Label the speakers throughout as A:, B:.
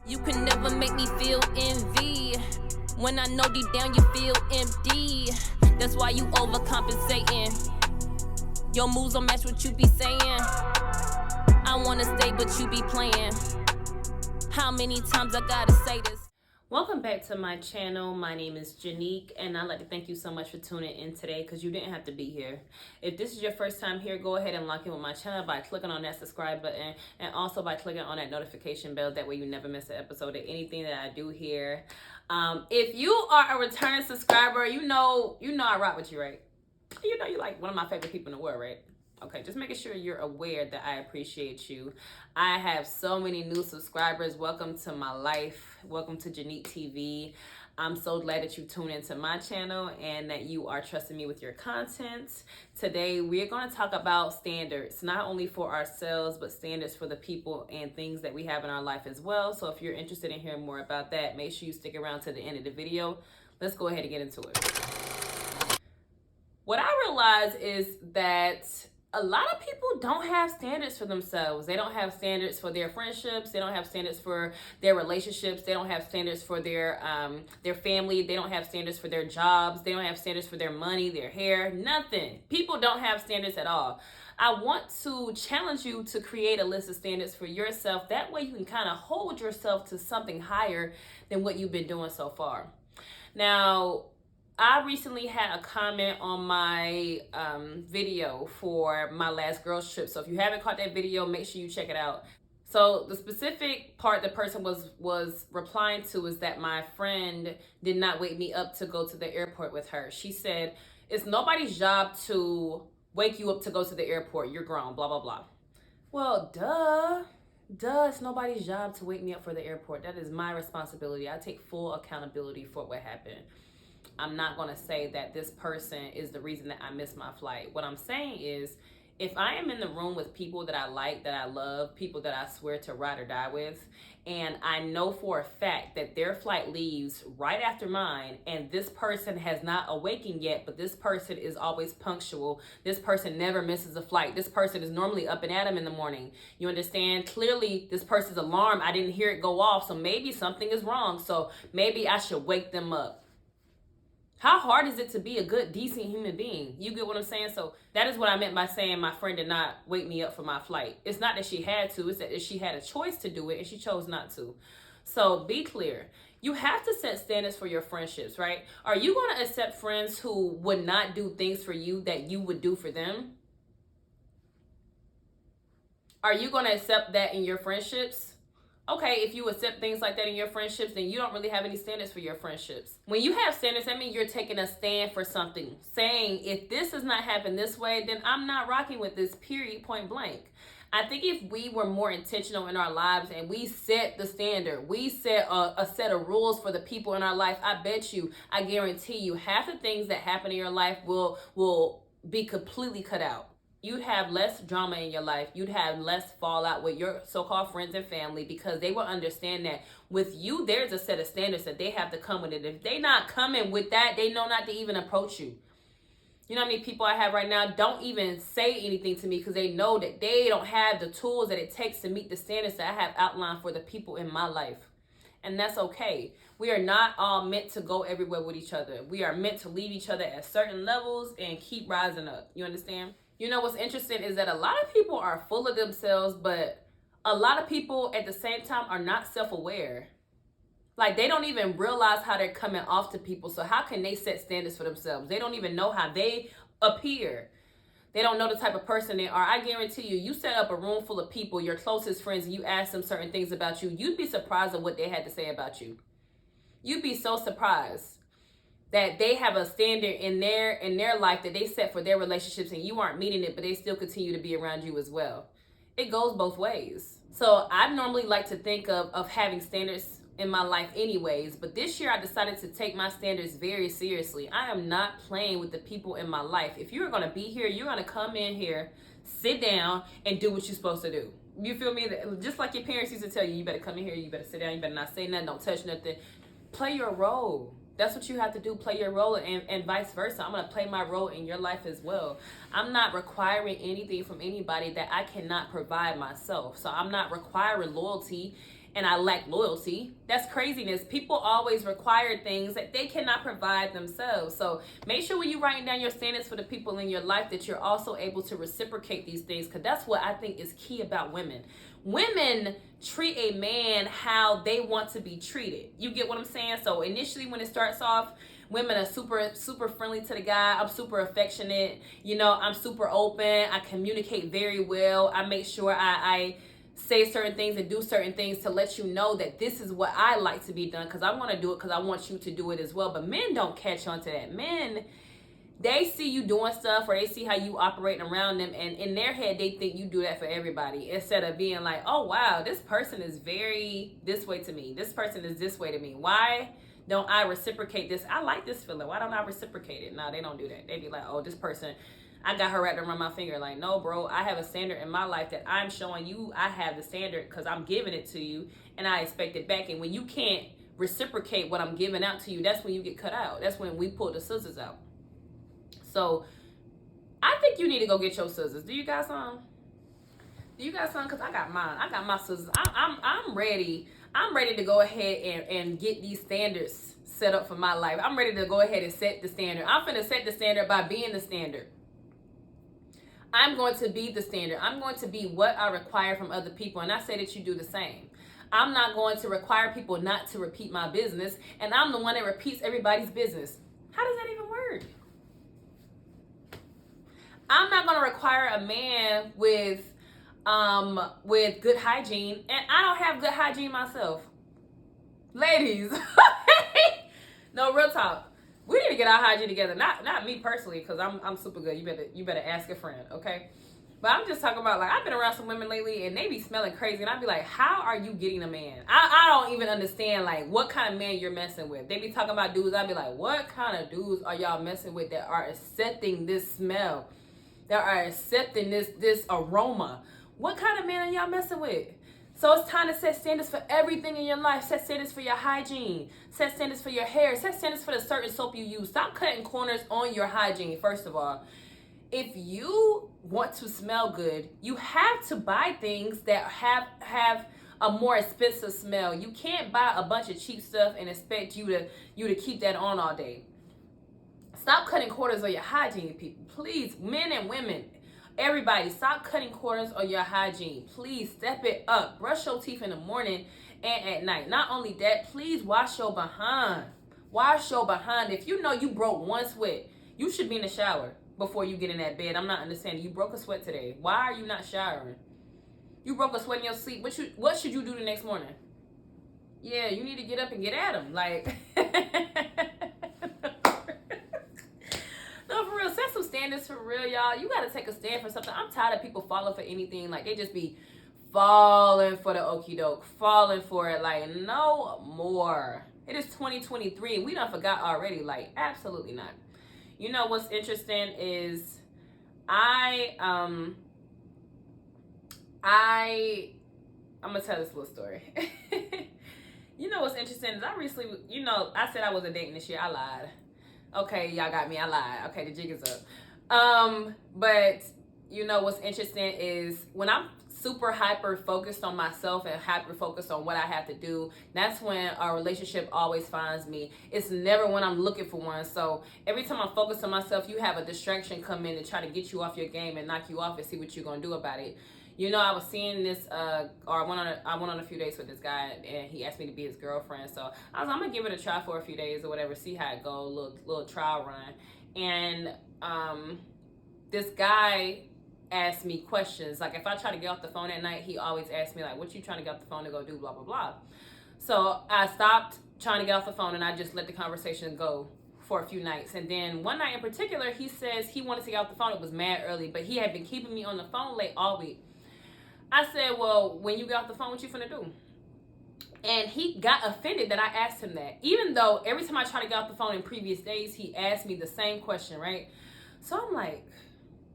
A: You can never make me feel envy. When I know deep down you feel empty. That's why you overcompensating. Your moves don't match what you be saying. I wanna stay, but you be playing. How many times I gotta say this?
B: Welcome back to my channel. My name is Janique, and I'd like to thank you so much for tuning in today because you didn't have to be here. If this is your first time here, go ahead and lock in with my channel by clicking on that subscribe button and also by clicking on that notification bell. That way you never miss an episode of anything that I do here. If you are a return subscriber, you know I rock with you, right? You know you're like one of my favorite people in the world, right? Okay, just making sure you're aware that I appreciate you. I have so many new subscribers. Welcome to my life. Welcome to Janique TV. I'm so glad that you tuned into my channel and that you are trusting me with your content. Today, we're going to talk about standards, not only for ourselves, but standards for the people and things that we have in our life as well. So if you're interested in hearing more about that, make sure you stick around to the end of the video. Let's go ahead and get into it. What I realize is that a lot of people don't have standards for themselves. They don't have standards for their friendships. They don't have standards for their relationships. They don't have standards for their family. They don't have standards for their jobs. They don't have standards for their money, their hair, nothing. People don't have standards at all. I want to challenge you to create a list of standards for yourself. That way you can kind of hold yourself to something higher than what you've been doing so far. Now, I recently had a comment on my video for my last girls trip. So if you haven't caught that video, make sure you check it out. So the specific part the person was replying to is that my friend did not wake me up to go to the airport with her. She said, it's nobody's job to wake you up to go to the airport. You're grown, blah, blah, blah. Well, duh, it's nobody's job to wake me up for the airport. That is my responsibility. I take full accountability for what happened. I'm not going to say that this person is the reason that I missed my flight. What I'm saying is, if I am in the room with people that I like, that I love, people that I swear to ride or die with, and I know for a fact that their flight leaves right after mine, and this person has not awakened yet, but this person is always punctual. This person never misses a flight. This person is normally up and at 'em in the morning. You understand? Clearly, this person's alarm, I didn't hear it go off, so maybe something is wrong. So maybe I should wake them up. How hard is it to be a good, decent human being? You get what I'm saying? So that is what I meant by saying my friend did not wake me up for my flight. It's not that she had to, it's that she had a choice to do it and she chose not to. So be clear. You have to set standards for your friendships, right? Are you going to accept friends who would not do things for you that you would do for them? Are you going to accept that in your friendships? Okay, if you accept things like that in your friendships, then you don't really have any standards for your friendships. When you have standards, that means you're taking a stand for something. Saying, if this does not happen this way, then I'm not rocking with this, period, point blank. I think if we were more intentional in our lives and we set the standard, we set a set of rules for the people in our life, I guarantee you, half the things that happen in your life will be completely cut out. You'd have less drama in your life. You'd have less fallout with your so-called friends and family because they will understand that with you, there's a set of standards that they have to come with it. If they not coming with that, they know not to even approach you. You know how many people I have right now don't even say anything to me because they know that they don't have the tools that it takes to meet the standards that I have outlined for the people in my life. And that's okay. We are not all meant to go everywhere with each other. We are meant to leave each other at certain levels and keep rising up. You understand? You know what's interesting is that a lot of people are full of themselves, but a lot of people at the same time are not self-aware. Like they don't even realize how they're coming off to people. So how can they set standards for themselves? They don't even know how they appear. They don't know the type of person they are. I guarantee you set up a room full of people, your closest friends, and you ask them certain things about you. You'd be surprised at what they had to say about you. You'd be so surprised that they have a standard in their life that they set for their relationships and you aren't meeting it, but they still continue to be around you as well. It goes both ways. So I normally like to think of having standards in my life anyways, but this year I decided to take my standards very seriously. I am not playing with the people in my life. If you're going to be here, you're going to come in here, sit down, and do what you're supposed to do. You feel me? Just like your parents used to tell you, you better come in here, you better sit down, you better not say nothing, don't touch nothing. Play your role. That's what you have to do, play your role, and vice versa. I'm going to play my role in your life as well. I'm not requiring anything from anybody that I cannot provide myself. So I'm not requiring loyalty and I lack loyalty. That's craziness. People always require things that they cannot provide themselves. So make sure when you're writing down your standards for the people in your life that you're also able to reciprocate these things, because that's what I think is key about women. Women treat a man how they want to be treated. You get what I'm saying? So initially when it starts off, women are super friendly to the guy. I'm super affectionate. You know, I'm super open. I communicate very well. I make sure I say certain things and do certain things to let you know that this is what I like to be done, because I want to do it because I want you to do it as well. But men don't catch on to that. Men, they see you doing stuff, or they see how you operating around them, and in their head they think you do that for everybody, instead of being like, oh wow, this person is very this way to me, this person is this way to me, why don't I reciprocate this? I like this feeling, why don't I reciprocate it? No, they don't do that. They be like, oh, this person, I got her wrapped around my finger. Like, no bro, I have a standard in my life that I'm showing you. I have the standard because I'm giving it to you and I expect it back. And when you can't reciprocate what I'm giving out to you, that's when you get cut out. That's when we pull the scissors out. So I think you need to go get your scissors. Do you got some? Do you got some? Because I got mine. I got my scissors. I'm ready. I'm ready to go ahead and get these standards set up for my life. I'm ready to go ahead and set the standard. I'm finna set the standard by being the standard. I'm going to be the standard. I'm going to be what I require from other people. And I say that you do the same. I'm not going to require people not to repeat my business. And I'm the one that repeats everybody's business. How does that even work? I'm not going to require a man with good hygiene, and I don't have good hygiene myself. Ladies, no, real talk. We need to get our hygiene together. Not me personally, because I'm super good. You better ask a friend, okay? But I'm just talking about, like, I've been around some women lately and they be smelling crazy, and I'd be like, how are you getting a man? I don't even understand, like, what kind of man you're messing with. They be talking about dudes. I'd be like, what kind of dudes are y'all messing with that are accepting this smell, that are accepting this aroma? What kind of man are y'all messing with? So it's time to set standards for everything in your life. Set standards for your hygiene. Set standards for your hair. Set standards for the certain soap you use. Stop cutting corners on your hygiene, first of all. If you want to smell good, you have to buy things that have a more expensive smell. You can't buy a bunch of cheap stuff and expect you to keep that on all day. Stop cutting corners on your hygiene, people. Please, men and women. Everybody, stop cutting corners on your hygiene. Please step it up. Brush your teeth in the morning and at night. Not only that, please wash your behind. Wash your behind. If you know you broke one sweat, you should be in the shower before you get in that bed. I'm not understanding. You broke a sweat today. Why are you not showering? You broke a sweat in your sleep. What should you do the next morning? Yeah, you need to get up and get at them. Like, no, for real, set some standards for real, y'all. You got to take a stand for something. I'm tired of people falling for anything. Like, they just be falling for the okie doke, falling for it. Like, no more. It is 2023 and we done forgot already. Like, absolutely not. You know what's interesting is I'm gonna tell this little story. You know what's interesting is I recently, I said I wasn't dating this year. I lied. Okay, y'all got me. I lied. Okay, the jig is up. But you know what's interesting is when I'm super hyper focused on myself and hyper focused on what I have to do, that's when our relationship always finds me. It's never when I'm looking for one. So every time I focus on myself, you have a distraction come in and try to get you off your game and knock you off and see what you're gonna do about it. You know, I was seeing this, I went on a few dates with this guy, and he asked me to be his girlfriend. So I was like, I'm gonna give it a try for a few days or whatever, see how it goes, little trial run. And this guy ask me questions. Like, if I try to get off the phone at night, he always asks me, like, what you trying to get off the phone to go do, blah, blah, blah. So I stopped trying to get off the phone and I just let the conversation go for a few nights. And then one night in particular, he says he wanted to get off the phone. It was mad early, but he had been keeping me on the phone late all week. I said, well, when you get off the phone, what you finna do? And he got offended that I asked him that. Even though every time I try to get off the phone in previous days, he asked me the same question, right? So I'm like,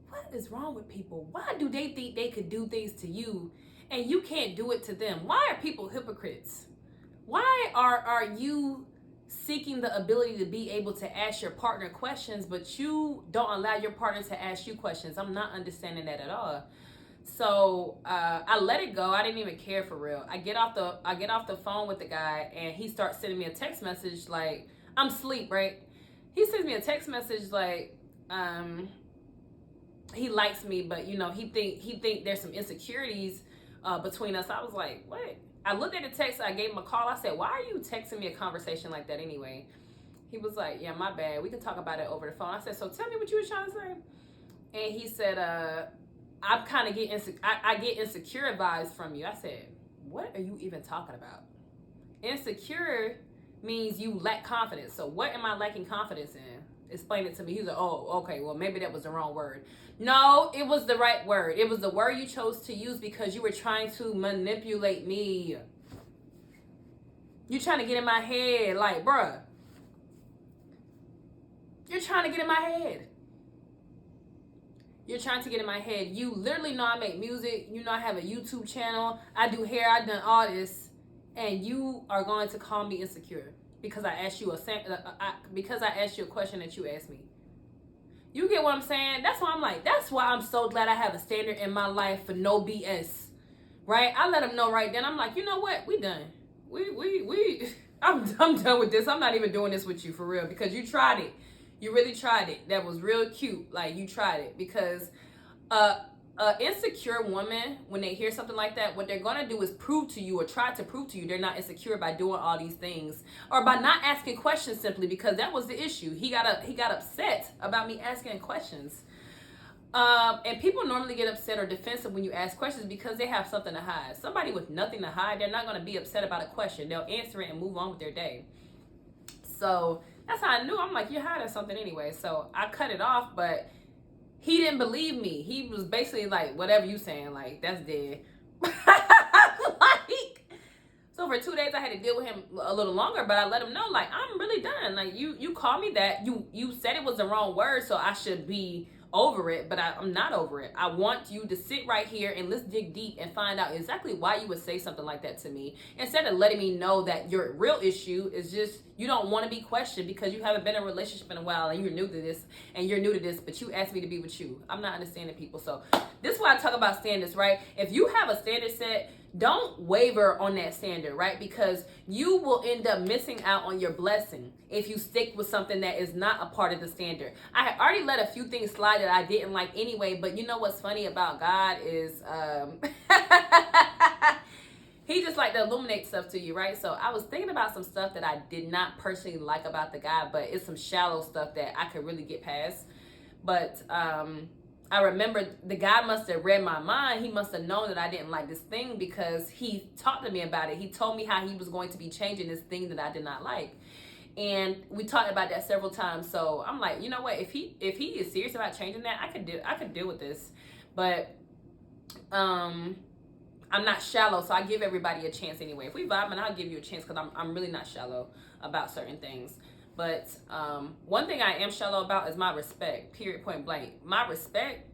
B: what is wrong with people? Why do they think they could do things to you and you can't do it to them? Why are people hypocrites? Why are you seeking the ability to be able to ask your partner questions, but you don't allow your partner to ask you questions? I'm not understanding that at all. So I let it go. I didn't even care for real. I get off the phone with the guy, and he starts sending me a text message like, I'm asleep, right? He sends me a text message like, he likes me, but you know, he think there's some insecurities between us. I was like, what? I looked at the text. I gave him a call. I said, why are you texting me a conversation like that anyway? He was like, yeah, my bad. We can talk about it over the phone. I said, so tell me what you were trying to say. And he said, I'm kind of I get insecure vibes from you. I said, what are you even talking about? Insecure means you lack confidence. So what am I lacking confidence in? Explain it to me. He was like, oh, okay, well, maybe that was the wrong word. No, it was the right word. It was the word you chose to use because you were trying to manipulate me. You're trying to get in my head. Like, bruh, you're trying to get in my head. You're trying to get in my head. You literally know I make music. You know I have a YouTube channel. I do hair. I've done all this. And you are going to call me insecure because I asked you a question that you asked me. You get what I'm saying? That's why I'm like, that's why I'm so glad I have a standard in my life for no BS. Right? I let them know right then. I'm like, you know what? We done. I'm done with this. I'm not even doing this with you for real because you tried it. You really tried it. That was real cute. Like, you tried it. Because insecure woman, when they hear something like that, what they're going to do is prove to you or try to prove to you they're not insecure by doing all these things. Or by not asking questions simply because that was the issue. He got upset about me asking questions. And people normally get upset or defensive when you ask questions because they have something to hide. Somebody with nothing to hide, they're not going to be upset about a question. They'll answer it and move on with their day. So that's how I knew. I'm like, you're hiding something anyway. So I cut it off, but he didn't believe me. He was basically like, whatever you saying, like, that's dead. So for 2 days I had to deal with him a little longer, but I let him know, like, I'm really done. Like, you called me that. You said it was the wrong word, so I should be over it, but I'm not over it. I want you to sit right here and let's dig deep and find out exactly why you would say something like that to me, instead of letting me know that your real issue is just you don't want to be questioned because you haven't been in a relationship in a while and you're new to this, but you asked me to be with you. I'm not understanding people. So this is why I talk about standards, right? If you have a standard set, don't waver on that standard, right? Because you will end up missing out on your blessing if you stick with something that is not a part of the standard. I had already let a few things slide that I didn't like anyway, but you know what's funny about God is he just like to illuminate stuff to you, right? So I was thinking about some stuff that I did not personally like about the guy, but it's some shallow stuff that I could really get past. But I remember the guy must have read my mind. He must have known that I didn't like this thing because he talked to me about it. He told me how he was going to be changing this thing that I did not like. And we talked about that several times. So I'm like, you know what? If he is serious about changing that, I could deal with this. But I'm not shallow, so I give everybody a chance anyway. If we vibing, I'll give you a chance because I'm really not shallow about certain things. But one thing I am shallow about is my respect, period, point blank. My respect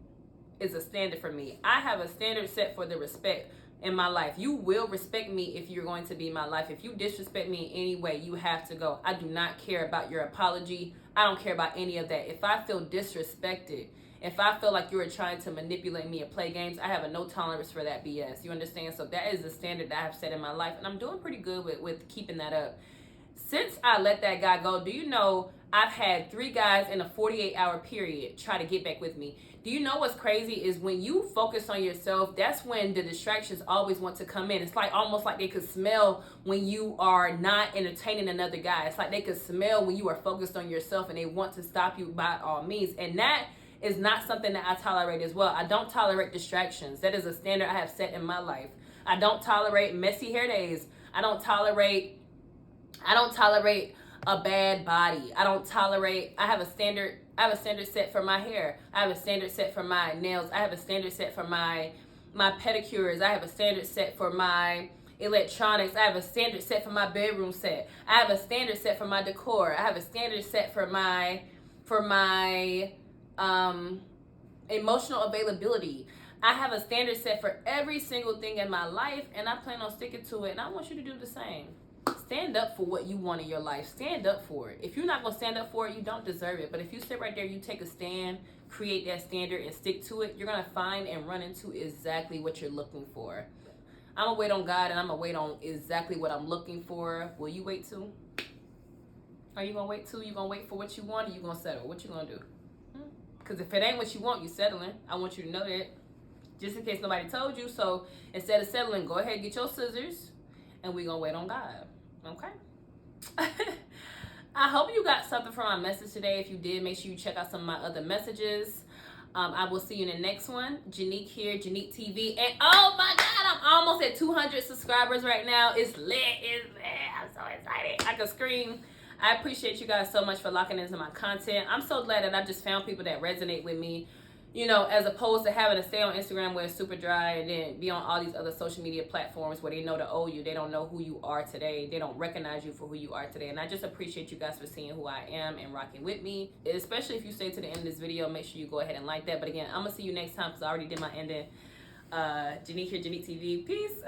B: is a standard for me. I have a standard set for the respect in my life. You will respect me if you're going to be in my life. If you disrespect me in any way, you have to go. I do not care about your apology. I don't care about any of that. If I feel disrespected, if I feel like you are trying to manipulate me and play games, I have a no tolerance for that BS. You understand? So that is the standard that I have set in my life, and I'm doing pretty good with keeping that up. Since I let that guy go, do you know I've had 3 guys in a 48-hour period try to get back with me? Do you know what's crazy is when you focus on yourself, that's when the distractions always want to come in. It's like almost like they could smell when you are not entertaining another guy. It's like they could smell when you are focused on yourself and they want to stop you by all means. And that is not something that I tolerate as well. I don't tolerate distractions. That is a standard I have set in my life. I don't tolerate messy hair days. I don't tolerate a bad body. I have a standard set for my hair. I have a standard set for my nails. I have a standard set for my pedicures. I have a standard set for my electronics. I have a standard set for my bedroom set. I have a standard set for my decor. I have a standard set for my emotional availability. I have a standard set for every single thing in my life, and I plan on sticking to it, and I want you to do the same. stand up for what you want in your life. Stand up for it. If you're not gonna stand up for it, you don't deserve it. But if you sit right there, you take a stand, create that standard, and stick to it, you're gonna find and run into exactly what you're looking for. I'm gonna wait on God, and I'm gonna wait on exactly what I'm looking for. Will you wait too? Are you gonna wait too? You gonna wait for what you want, or you gonna settle? What you gonna do? Because if it ain't what you want, you settling. I want you to know that, just in case nobody told you. So instead of settling, go ahead, get your scissors, and we gonna wait on God. Okay? I hope you got something from my message today. If you did, make sure you check out some of my other messages. I will see you in the next one. Janique here, Janique TV. And oh my God, I'm almost at 200 subscribers right now. It's lit. It's lit. I'm so excited. I can scream. I appreciate you guys so much for locking into my content. I'm so glad that I just found people that resonate with me, you know, as opposed to having to stay on Instagram where it's super dry and then be on all these other social media platforms where they know to owe you. They don't know who you are today. They don't recognize you for who you are today. And I just appreciate you guys for seeing who I am and rocking with me. Especially if you stay to the end of this video, make sure you go ahead and like that. But again, I'm going to see you next time because I already did my ending. Janique here, Janique TV. Peace.